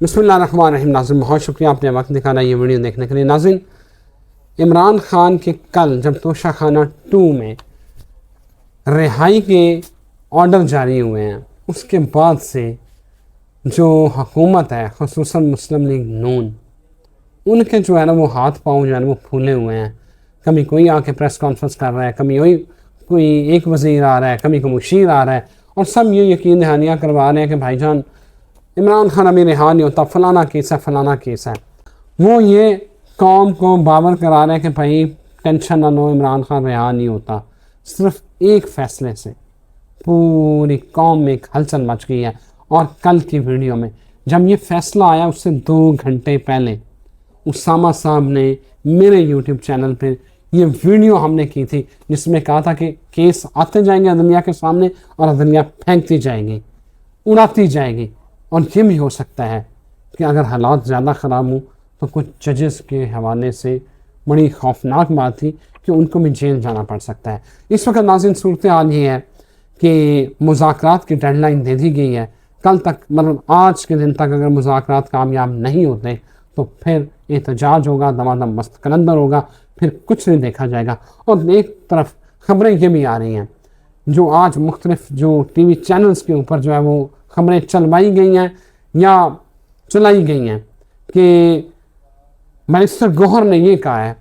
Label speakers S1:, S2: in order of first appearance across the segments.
S1: बिस्मिल्लाहिर्रहमानिर्रहीम। नाज़रीन, बहुत शुक्रिया आपने वक्त निकाला ये वीडियो देखने के लिए। नाज़रीन, इमरान खान के कल जब तोशाखाना 2 में रिहाई के ऑर्डर जारी हुए हैं, उसके बाद से जो हुकूमत है, ख़ुसूसन मुस्लिम लीग नून, उनके जो है ना वो हाथ पाँव जो है ना वो फूले हुए हैं। कभी कोई आके प्रेस कॉन्फ्रेंस कर रहा है, कभी कोई एक वज़ीर आ रहा है, कभी कोई मुशीर आ रहा है, और सब ये यकीन दहानियाँ करवा रहे हैं कि भाईजान इमरान खान अभी रिहा नहीं होता, फलाना केस है, फलाना केस है। वो ये कौम को बावर करा रहे हैं कि भाई टेंशन ना लो, इमरान खान रिहा नहीं होता। सिर्फ एक फ़ैसले से पूरी कौम में एक हलचल मच गई है। और कल की वीडियो में जब ये फ़ैसला आया, उससे 2 घंटे पहले उसामा साहब ने मेरे यूट्यूब चैनल पे ये वीडियो हमने की थी, जिसमें कहा था कि केस आते जाएंगे अदलिया के सामने और अदलिया फेंकती जाएगी, उड़ाती जाएगी। और ये भी हो सकता है कि अगर हालात ज़्यादा ख़राब हों तो कुछ जजेस के हवाले से बड़ी खौफनाक बात थी कि उनको भी जेल जाना पड़ सकता है। इस वक्त नाज़रीन सूरत हाल ये है कि मुज़ाकरात की डेडलाइन दे दी गई है। कल तक, मतलब आज के दिन तक अगर मुज़ाकरात कामयाब नहीं होते तो फिर एहतजाज होगा, दमादम मस्तकलंदर होगा, फिर कुछ नहीं देखा जाएगा। और एक तरफ ख़बरें ये भी आ रही हैं, जो आज मुख्तलिफ जो टीवी चैनल्स के ऊपर जो है वो खबरें चलवाई गई हैं या चलाई गई हैं कि बैरिस्टर गौहर ने ये कहा है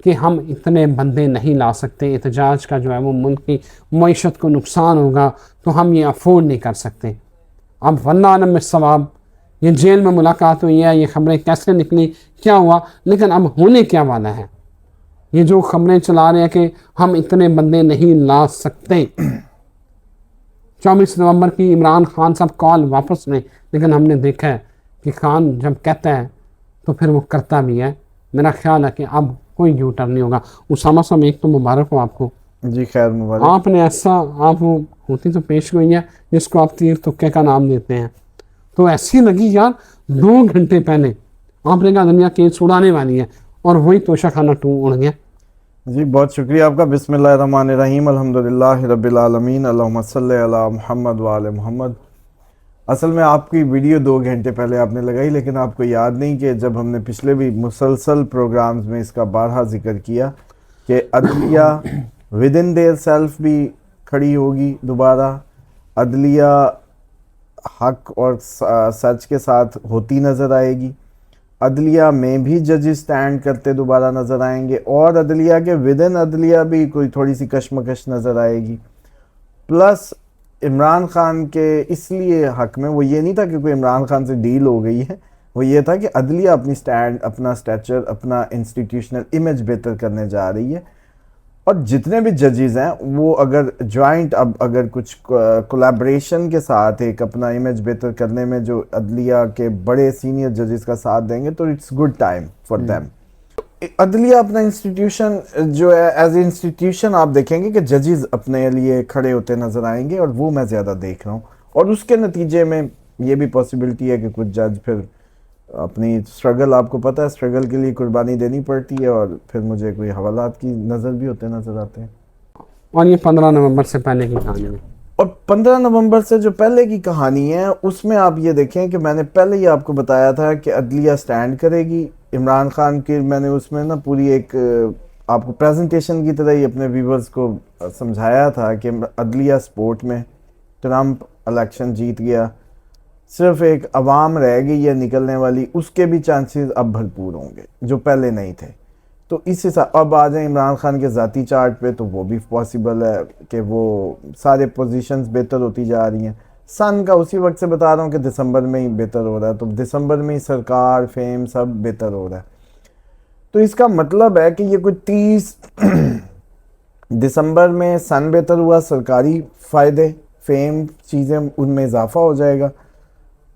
S1: कि हम इतने बंदे नहीं ला सकते, एहतजाज का जो है वो मुल्क की मईशत को नुकसान होगा, तो हम ये अफोर्ड नहीं कर सकते। अब वल्लाह आलम में सवाब, ये जेल में मुलाकात हुई है, ये खबरें कैसे निकली, क्या हुआ, लेकिन अब होने क्या वाला है। ये जो खबरें चला रहे हैं कि हम इतने बंदे नहीं ला सकते, 24 नवंबर की इमरान खान साहब कॉल वापस लें, लेकिन हमने देखा है कि खान जब कहता है तो फिर वो करता भी है। मेरा ख्याल है कि अब कोई यू टर्न नहीं होगा। उसामा साहब, एक तो मुबारक हो आपको
S2: जी, खैर मुबारक।
S1: आपने ऐसा, आप वो होती तो पेश गोई है जिसको आप तीर तुक्के का नाम देते हैं, तो ऐसी लगी यार 2 घंटे पहले आपने कहा दुनिया केस उड़ाने वाली है, और वही तोशाखाना 2 उड़ गया।
S2: जी, बहुत शुक्रिया आपका। बिस्मिल्लाहिर्रहमानिर्रहीम, अल्हम्दुलिल्लाहि रब्बिल आलमीन, अल्लाहुम्मा सल्लि अला मुहम्मद व आले मुहम्मद। असल में आपकी वीडियो 2 घंटे पहले आपने लगाई, लेकिन आपको याद नहीं कि जब हमने पिछले भी मुसलसल प्रोग्राम्स में इसका बारहा जिक्र किया कि अदलिया विद इन देयर सेल्फ भी खड़ी होगी दोबारा, अदलिया हक और सच के साथ होती नज़र आएगी, अदलिया में भी जजेस स्टैंड करते दोबारा नज़र आएंगे, और अदलिया के विद इन अदलिया भी कोई थोड़ी सी कशमकश नज़र आएगी। प्लस इमरान खान के इसलिए हक में वो ये नहीं था कि कोई इमरान खान से डील हो गई है, वो ये था कि अदलिया अपनी स्टैंड, अपना स्टैचर, अपना इंस्टीट्यूशनल इमेज बेहतर करने जा रही है। और जितने भी जजेस हैं वो अगर जॉइंट, अब अगर कुछ कोलैबोरेशन के साथ एक अपना इमेज बेहतर करने में जो अदलिया के बड़े सीनियर जजेस का साथ देंगे तो it's good time for them. अदलिया अपना इंस्टीट्यूशन जो है, एज ए इंस्टीट्यूशन आप देखेंगे कि जजेस अपने लिए खड़े होते नजर आएंगे, और वो मैं ज़्यादा देख रहा हूँ। और उसके नतीजे में ये भी पॉसिबिलिटी है कि कुछ जज फिर अपनी स्ट्रगल, आपको पता है स्ट्रगल के लिए कुर्बानी देनी पड़ती है, और फिर मुझे कोई हवालात की नज़र भी होते नज़र आते हैं।
S1: और ये 15 नवंबर से पहले की कहानी है।
S2: और 15 नवंबर से जो पहले की कहानी है उसमें आप ये देखें कि मैंने पहले ही आपको बताया था कि अदलिया स्टैंड करेगी इमरान खान की। मैंने उसमें ना पूरी एक आपको प्रेजेंटेशन की तरह ही अपने व्यूवर्स को समझाया था कि अदलिया सपोर्ट में, ट्रंप इलेक्शन जीत गया, सिर्फ एक अवाम रह गई है निकलने वाली, उसके भी चांसेस अब भरपूर होंगे जो पहले नहीं थे। तो इस हिसाब, अब आ जाए इमरान खान के ज़ाती चार्ट पे तो वो भी पॉसिबल है कि वो सारे पोजीशंस बेहतर होती जा रही हैं। सन का उसी वक्त से बता रहा हूँ कि दिसंबर में ही बेहतर हो रहा है, तो दिसंबर में ही सरकार, फेम सब बेहतर हो रहा है। तो इसका मतलब है कि ये कुछ 30 दिसंबर में सन बेहतर हुआ, सरकारी फ़ायदे, फेम, चीज़ें उनमें इजाफा हो जाएगा।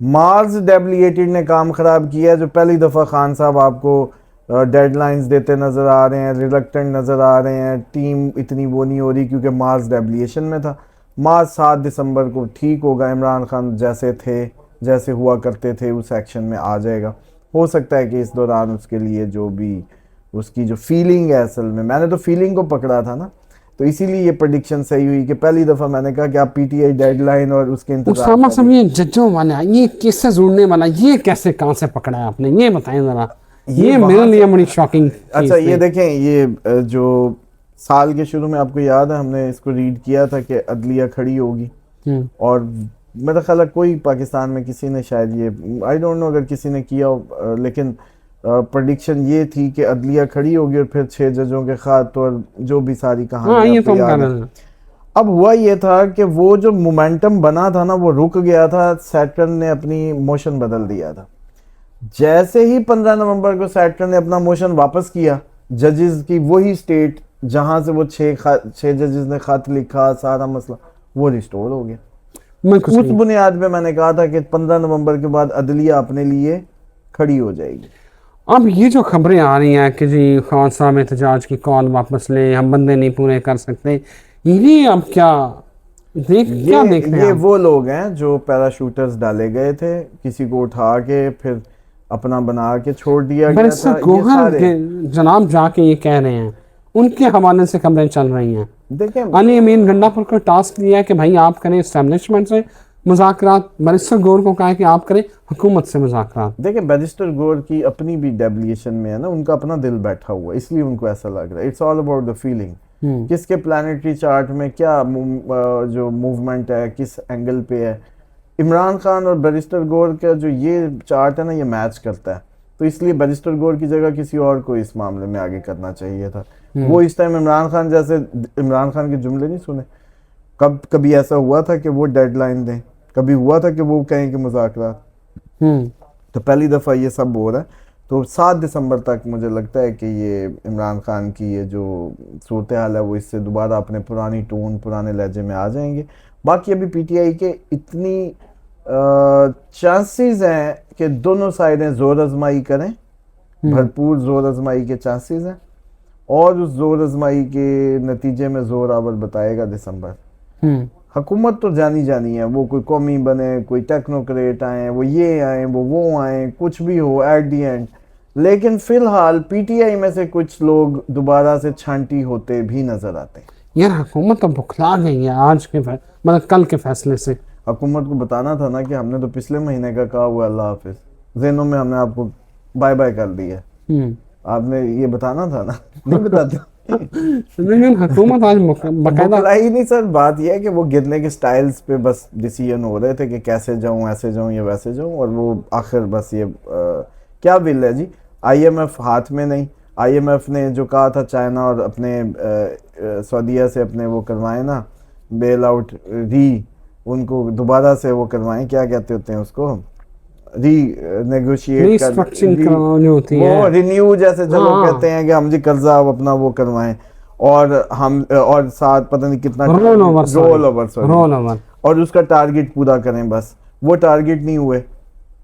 S2: मार्स डेब्लिएटेड ने काम ख़राब किया, जो पहली दफ़ा खान साहब आपको डेडलाइंस देते नज़र आ रहे हैं, रिलक्टेंट नज़र आ रहे हैं, टीम इतनी वो नहीं हो रही क्योंकि मार्स डेब्लिएशन में था। मार्च 7 दिसंबर को ठीक होगा, इमरान खान जैसे थे, जैसे हुआ करते थे उस एक्शन में आ जाएगा। हो सकता है कि इस दौरान उसके लिए जो भी उसकी जो फीलिंग है, असल में मैंने तो फीलिंग को पकड़ा था ना, तो इसीलिए ये प्रेडिक्शन सही हुई कि पहली दफा मैंने कहा कि आप पीटीआई डेडलाइन और उसके इंतजार
S1: उसामा
S2: करें।
S1: साहब, ये जजों वाला, ये कैसे जुड़ने वाला, ये कैसे कहाँ से पकड़ा है आपने, ये बताएं जरा। ये
S2: वहाँ
S1: मेरे लिए
S2: से-
S1: बड़ी शॉकिंग
S2: अच्छा ये देखें, ये जो साल के शुरू में आपको याद है हमने इसको रीड किया था कि अदलिया खड़ी होगी, और मेरा ख्याल है कोई पाकिस्तान में किसी ने शायद ये, आई डोंट नो अगर किसी ने किया हो, लेकिन प्रेडिक्शन ये थी कि अदलिया खड़ी होगी और फिर 6 जजों के खत और जो भी सारी
S1: हाँ,
S2: कहानी
S1: ये
S2: आपको
S1: तो हम
S2: याद
S1: कर
S2: है।
S1: रहे हैं।
S2: अब हुआ ये था कि वो जो मोमेंटम बना था ना वो रुक गया था, सैटर्न ने अपनी मोशन बदल दिया था। जैसे ही 15 नवंबर को सैटर्न ने अपना मोशन वापस किया, जजेस की वही स्टेट जहां से वो 6 जजेस ने खत लिखा, सारा मसला वो रिस्टोर हो गया।
S1: मैं कुछ
S2: उस
S1: नहीं।
S2: बुनियाद पे मैंने कहा था कि 15 नवंबर के बाद अदलिया अपने लिए खड़ी हो जाएगी।
S1: अब ये जो खबरें आ रही हैं कि जी खान साहब एहतजाज की कॉल वापस लें, हम बंदे नहीं पूरे कर सकते, ये अब क्या देख रहे
S2: ये
S1: हैं आप?
S2: वो लोग हैं जो पैराशूटर्स डाले गए थे, किसी को उठा के फिर अपना बना के छोड़ दिया गया
S1: बैरिस्टर
S2: था। ये
S1: गोहर
S2: सारे
S1: जनाब जाके ये कह रहे हैं, उनके हवाले से खबरें चल रही हैं।
S2: देखें,
S1: अली अमीन गंडापुर को टास्क दिया है कि भाई आप करें इस्टेब्लिशमेंट से मुज़ाकरात, बैरिस्टर गौर को कहा है कि आप करें हुकूमत से मुज़ाकरात।
S2: देखें बैरिस्टर गौर की अपनी भी डेविएशन में है ना, उनका अपना दिल बैठा हुआ है, इसलिए उनको ऐसा लग रहा है। It's all about the feeling, किसके प्लानिटरी चार्ट में क्या जो मूवमेंट है, किस एंगल पे है। इमरान खान और बैरिस्टर गौर का जो ये चार्ट है ना, ये मैच करता है, तो इसलिए बैरिस्टर गौर की जगह किसी और को इस मामले में आगे करना चाहिए था। वो इस टाइम इमरान खान जैसे, इमरान खान के जुमले नहीं सुने, कभी ऐसा हुआ था कि वो डेडलाइन दें, कभी हुआ था कि वो कहें कि मुज़ाकरात। तो पहली दफ़ा ये सब हो रहा है। तो 7 दिसंबर तक मुझे लगता है कि ये इमरान खान की ये जो सूरत हाल है वो इससे दोबारा अपने पुरानी टोन, पुराने लहजे में आ जाएंगे। बाकी अभी पीटीआई के इतनी चांसेस हैं कि दोनों साइडें जोर आजमाई करें, भरपूर जोर आजमाई के चांसेस हैं, और उस जोर आजमाई के नतीजे में जोर आवर बताएगा दिसंबर। हुकूमत तो जानी जानी है, वो कोई कौमी बने, कोई टेक्नोक्रेट आए, वो ये आए, वो आए, कुछ भी हो एट दी एंड। लेकिन फिलहाल पीटीआई में से कुछ लोग दोबारा से छांटी होते भी नजर आते हैं।
S1: यार हुकूमत तो बुखला गई है आज के मतलब कल के फैसले से।
S2: हुकूमत को बताना था ना कि हमने तो पिछले महीने का कहा हुआ अल्लाह हाफिज, ज़हनों में हमने आपको बाय बाय कर दिया, आपने ये बताना था ना, नहीं बताते।
S1: लेकिन हुकूमत आज बकायदा
S2: ही नहीं सर, बात यह है कि वो गिरने के स्टाइल्स पे बस डिसीजन हो रहे थे कि कैसे जाऊं, ऐसे जाऊं या वैसे जाऊं, और वो आखिर बस ये क्या बिल है जी, आईएमएफ हाथ में नहीं। आईएमएफ ने जो कहा था चाइना और अपने सऊदीया से अपने वो करवाएं ना बेल आउट, उनको दोबारा से वो करवाएं, क्या कहते होते हैं उसको, नेगोशिएट
S1: जो होती है,
S2: रिन्यू जैसे चलो
S1: हाँ।
S2: कहते हैं कि हम जी कर्जा अब अपना वो करवाएं, और हम और साथ पता नहीं कितना
S1: रोल ओवर
S2: और उसका टारगेट पूरा करें, बस वो टारगेट नहीं हुए।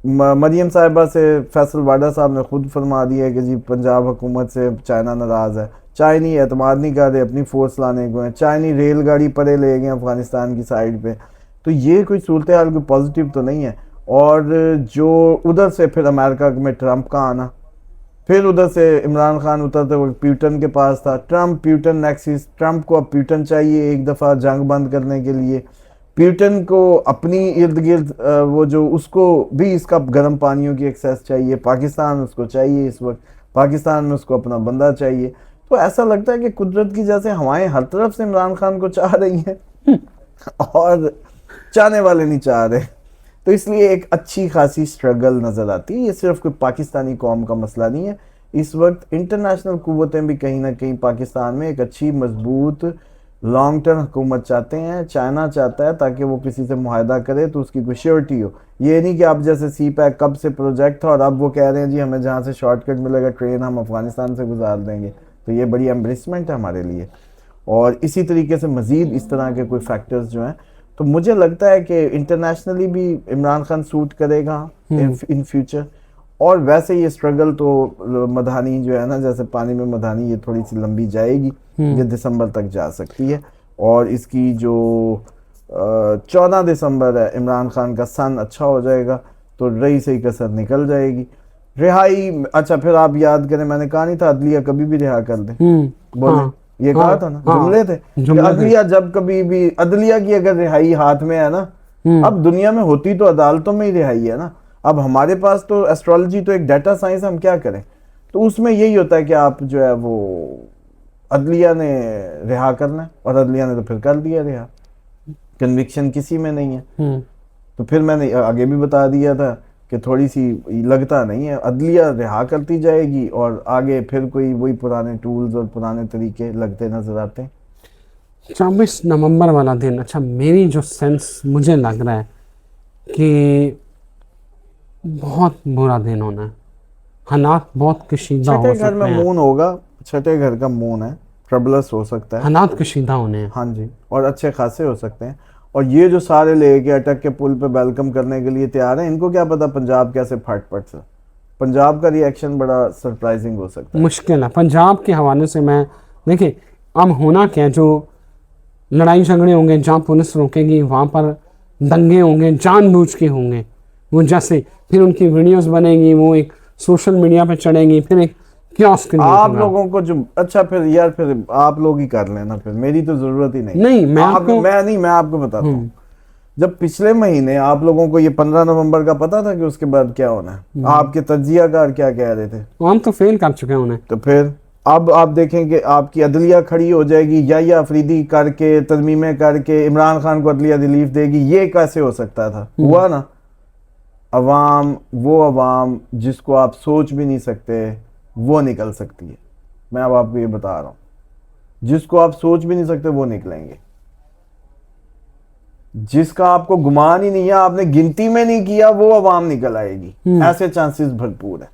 S2: मरियम साहिबा से फैसल वाडा साहब ने खुद फरमा दिया है कि जी पंजाब हुकूमत से चाइना नाराज है, चाइनी एतमाद नहीं कर रहे अपनी फोर्स लाने को है, चाइनी रेलगाड़ी परे ले गए अफगानिस्तान की साइड पे। तो ये कोई सूरत हाल कोई पॉजिटिव तो नहीं है। और जो उधर से फिर अमेरिका में ट्रंप का आना, फिर उधर से इमरान खान उतरते वक्त प्यूटन के पास था, ट्रंप प्यूटन नेक्सिस, ट्रंप को अब प्यूटन चाहिए एक दफ़ा जंग बंद करने के लिए, प्यूटन को अपनी इर्द गिर्द वो जो उसको भी इसका गर्म पानियों की एक्सेस चाहिए, पाकिस्तान उसको चाहिए इस वक्त, पाकिस्तान में उसको अपना बंदा चाहिए। तो ऐसा लगता है कि कुदरत की जैसे हवाएं हर तरफ से इमरान खान को चाह रही हैं और चाहने वाले नहीं चाह रहे। तो इसलिए एक अच्छी खासी स्ट्रगल नज़र आती है। ये सिर्फ कोई पाकिस्तानी कौम का मसला नहीं है, इस वक्त इंटरनेशनल कुव्वतें भी कहीं ना कहीं पाकिस्तान में एक अच्छी मजबूत लॉन्ग टर्म हुकूमत चाहते हैं। चाइना चाहता है ताकि वो किसी से मुआहदा करे तो उसकी कोई श्योरिटी हो। ये नहीं कि अब जैसे सी पैक कब से प्रोजेक्ट था और अब वो कह रहे हैं जी हमें जहाँ से शॉर्टकट मिलेगा ट्रेन हम अफगानिस्तान से गुजार देंगे, तो ये बड़ी एम्ब्रेसमेंट है हमारे लिए। और इसी तरीके से मज़ीद इस तरह के कोई फैक्टर्स जो हैं, तो मुझे लगता है कि इंटरनेशनली भी इमरान खान सूट करेगा इन फ्यूचर। और वैसे ये स्ट्रगल तो मधानी जो है ना, जैसे पानी में मधानी, ये थोड़ी सी लंबी जाएगी, ये दिसंबर तक जा सकती है। और इसकी जो 14 दिसंबर है, इमरान खान का सन अच्छा हो जाएगा तो रही सही कसर निकल जाएगी। रिहाई, अच्छा फिर आप याद करें मैंने कहा नहीं था अदलिया कभी भी रिहा कर दे, बोले ये कहा था ना, जुमले थे कि अदलिया जब कभी भी, अदलिया की अगर रिहाई हाथ में है ना, अब दुनिया में होती तो अदालतों में ही रिहाई है ना। अब हमारे पास तो एस्ट्रोलॉजी तो एक डाटा साइंस, हम क्या करें। तो उसमें यही होता है कि आप जो है वो अदलिया ने रिहा करना है, और अदलिया ने तो फिर कर दिया रिहा, कन्विक्शन किसी में नहीं है। तो फिर मैंने आगे भी बता दिया था कि थोड़ी सी लगता नहीं है, अदलिया रिहा करती जाएगी और आगे फिर कोई वही पुराने टूल्स और पुराने तरीके लगते नजर आते हैं।
S1: 24 नवंबर वाला दिन, अच्छा मेरी जो सेंस मुझे लग रहा है कि बहुत बुरा दिन होना है, हालात बहुत कशीदा हो
S2: छठे
S1: सकते
S2: घर में
S1: हैं।
S2: मून होगा, छठे घर का मून है, ट्रबलस हो सकता है,
S1: हालात कशीदा होने हैं।
S2: हाँ जी, और अच्छे खासे हो सकते हैं। और ये जो सारे लेके अटक के पुल पे वेलकम करने के लिए तैयार हैं, इनको क्या पता पंजाब कैसे फट पट से, पंजाब का रिएक्शन बड़ा सरप्राइजिंग हो सकता है।
S1: मुश्किल है पंजाब के हवाले से। मैं देखिए अब होना क्या है, जो लड़ाई झगड़े होंगे जहाँ पुलिस रोकेगी वहाँ पर दंगे होंगे, जानबूझ के होंगे वो, जैसे फिर उनकी वीडियोस बनेगी, वो एक सोशल मीडिया पे चढ़ेंगी, फिर एक कियोस्क
S2: आप लोगों को जो, अच्छा फिर यार फिर आप लोग ही कर लेना, फिर मेरी तो जरूरत ही नहीं।
S1: नहीं मैं आपको,
S2: मैं आपको बताता हूँ। जब पिछले महीने आप लोगों को ये 15 नवंबर का पता था कि उसके बाद क्या होना है, आपके तज्जियाकार क्या कह रहे थे,
S1: हम तो फेल कर चुके हैं उन्हें।
S2: तो फिर अब आप देखें कि आपकी अदलिया खड़ी हो जाएगी, या अफरीदी करके तरमीमें करके इमरान खान को अदलिया रिलीफ देगी, ये कैसे हो सकता था, हुआ ना। अवाम, वो अवाम जिसको आप सोच भी नहीं सकते वो निकल सकती है। मैं अब आपको ये बता रहा हूं, जिसको आप सोच भी नहीं सकते वो निकलेंगे, जिसका आपको गुमान ही नहीं है, आपने गिनती में नहीं किया, वो अवाम निकल आएगी। ऐसे चांसेस भरपूर है।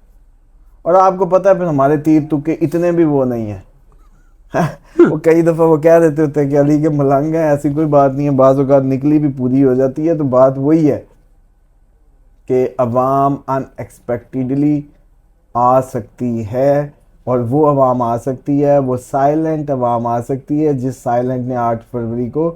S2: और आपको पता है फिर हमारे तीर तुक्के इतने भी वो नहीं है वो कई दफा वो कह देते होते हैं कि अली के मलंग हैं, ऐसी कोई बात नहीं है, बाज़ औक़ात निकली भी पूरी हो जाती है। तो बात वही है कि अवाम अनएक्सपेक्टेडली आ सकती है, और वो अवाम आ सकती है, वो साइलेंट अवाम आ सकती है, जिस साइलेंट ने 8 फरवरी को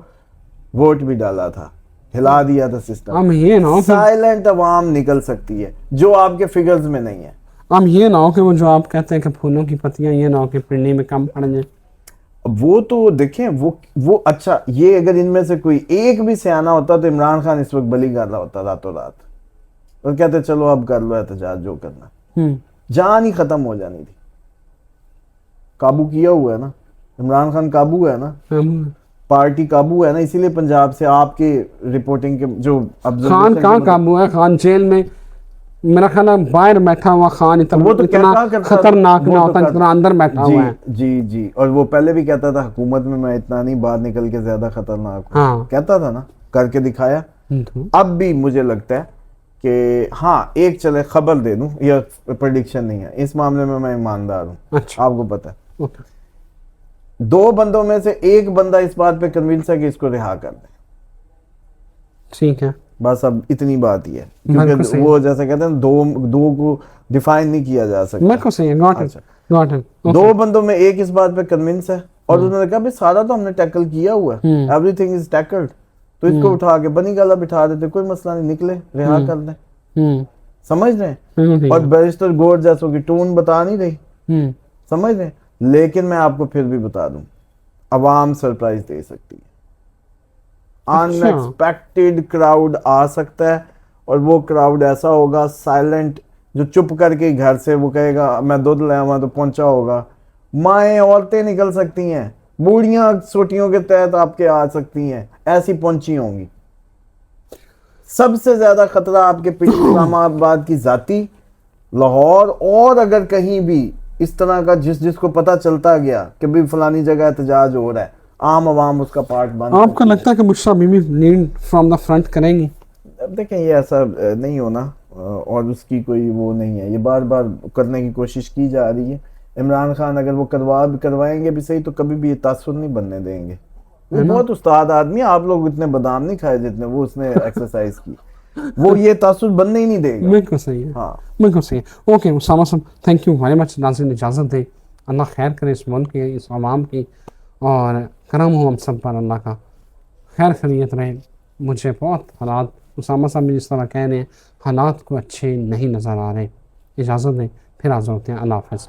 S2: वोट भी डाला था, हिला दिया था सिस्टम।
S1: हम ये ना हो
S2: साइलेंट अवाम निकल सकती है जो आपके फिगर्स में नहीं है।
S1: हम ये ना हो कि वो जो आप कहते हैं कि फूलों की पत्तियां, ये ना हो कि पिंडी में कम पड़ जाए।
S2: वो तो देखें, वो अच्छा, ये अगर इनमें से कोई एक भी सियाना होता तो इमरान खान इस वक्त बली कर रहा होता रातों रात, और कहते चलो अब कर लो एहतजाज जो करना, जान ही खत्म हो जानी थी। काबू किया हुआ है ना इमरान खान, काबू है ना, पार्टी काबू है ना, इसीलिए पंजाब से आपके रिपोर्टिंग के जो
S1: खान कहाँ काबू है, खान जेल में, मेरा ख्याल है बाहर बैठा हुआ खान इतना,
S2: वो तो
S1: इतना खतरनाक ना होता जितना अंदर बैठा हुआ है।
S2: जी जी, और वो पहले भी कहता था हुकूमत में मैं इतना नहीं, बाहर निकल के ज्यादा खतरनाक हूं।
S1: हाँ।
S2: कहता था ना, करके दिखाया। अब भी मुझे लगता है कि हाँ, एक चले खबर दे दूं, यह प्रेडिक्शन नहीं है, इस मामले में मैं ईमानदार हूँ।
S1: अच्छा।
S2: आपको पता है 2 बंदों में से एक बंदा इस बात पे कन्विंस है कि इसको रिहा कर दे, ठीक है, बस अब इतनी बात ही है, क्योंकि वो जैसे कहते हैं दो को डिफाइन नहीं किया जा सकता।
S1: मेरे को सही है, गॉट इट।
S2: 2 बंदों में एक इस बात पे कन्विंस है, और उन्होंने कहा भाई सारा तो हमने टैकल किया हुआ है, एवरीथिंग इज टैकल्ड, तो इसको उठा के बनी गला बिठा देते, कोई मसला नहीं, निकले रिहा कर दें। समझ रहे हैं? और बैरिस्टर गौर जैसों की टोन बता नहीं रही, समझ रहे हैं? लेकिन मैं आपको फिर भी बता दूं, अवाम सरप्राइज दे सकती है, अनएक्सपेक्टेड क्राउड आ सकता है, और वो क्राउड ऐसा होगा साइलेंट, जो चुप करके घर से वो कहेगा मैं दूध लाया हुआ तो पहुंचा होगा। माएँ औरतें निकल सकती हैं, बूढ़ियां सोटियों के तहत आपके आ सकती हैं, ऐसी पहुंची होंगी। सबसे ज्यादा खतरा आपके पिछले इस्लामाबाद की जाती, लाहौर, और अगर कहीं भी इस तरह का जिसको पता चलता गया कि भी फलानी जगह एहतजाज हो रहा है, आम आवाम उसका पार्ट बन।
S1: आपको लगता है कि मुश्रा बीबी लीड फ्रॉम द फ्रंट करेंगी?
S2: देखें ये ऐसा नहीं होना, और उसकी कोई वो नहीं है, ये बार बार करने की कोशिश की जा रही है। इमरान खान अगर वो करवाएंगे भी सही, तो कभी भी ये तासुर नहीं बनने देंगे। वो बहुत उस्ताद आदमी, आप लोग इतने बादाम नहीं खाए जितने वो उसने एक्सरसाइज की, वो ये तासुर बनने ही नहीं देगा।
S1: बिल्कुल सही है, हाँ बिल्कुल सही है। ओके उसामा साहब, थैंक यू वेरी मच। नाज़रीन इजाज़त दें, अल्लाह खैर करे इस मुल्क की, इस आवाम की, और करम हो हम सब पर, अल्लाह का खैर खैरियत रहे। मुझे बहुत हालात, उसामा साहब जिस तरह कह रहे हैं, हालात को अच्छे नहीं नज़र आ रहे। इजाज़त दें, फिर हाज़िर होते हैं। अल्लाह हाफ़िज़।